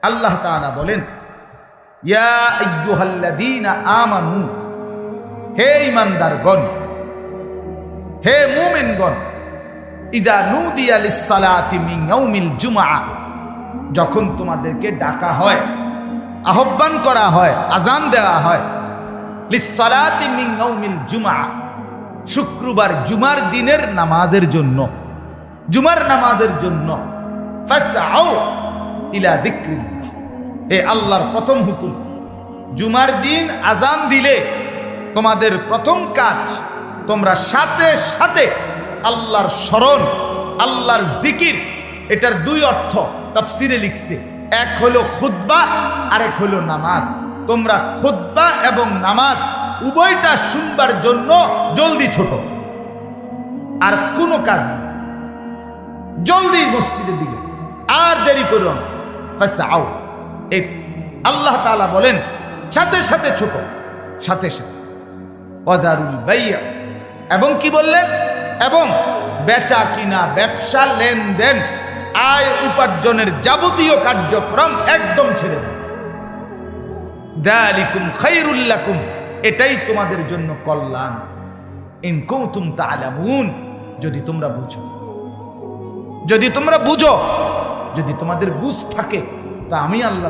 আল্লাহ তাআলা বলেন, ইয়া আইয়ুহাল্লাযীনা আমানু, হে ঈমানদারগণ, হে মুমিনগণ, ইযা নুদিয়া লিস-সালাতি মিন ইয়াউমিল জুমআ, যখন তোমাদেরকে ডাকা হয়, আহ্বান করা হয়, আজান দেওয়া হয়, লিস-সালাতি মিন ইয়াউমিল জুমআ, শুক্রবার জুমার দিনের নামাজের জন্য, জুমার নামাজের জন্য, ফাসআউ ইলা যিকরিল্লাহ, এ আল্লাহর প্রথম হুকুম। জুমার দিন আজান দিলে তোমাদের প্রথম কাজ, তোমরা সাথে সাথে আল্লাহর স্মরণ, আল্লাহর জিকির। এটার দুই অর্থ তাফসিরে লিখছে, এক হলো খুতবা আর এক হলো নামাজ। তোমরা খুতবা এবং নামাজ উভয়টা শুনবার জন্য জলদি ছোট, আর কোনো কাজ নেই, জলদি মসজিদের দিকে, আর দেরি করো না। ফাসআউ, এই আল্লাহ তাআলা বলেন সাথে সাথে ছোট, সাথে সাথে। ওয়াজারুল বাই'a, এবং কি বললেন, এবং বেচা কিনা, ব্যবসা, লেনদেন, আয় উপার্জনের যাবতীয় কার্যক্রম একদম ছেড়ে দেন। যালিকুম খায়রুল লাকুম, এটাই তোমাদের জন্য কল্যাণ। ইন কুনতুম তা'লামুন, যদি তোমরা বুঝো, যদি তোমরা বুঝো, যদি তোমাদের বুঝ থাকে, তা আমি আল্লাহ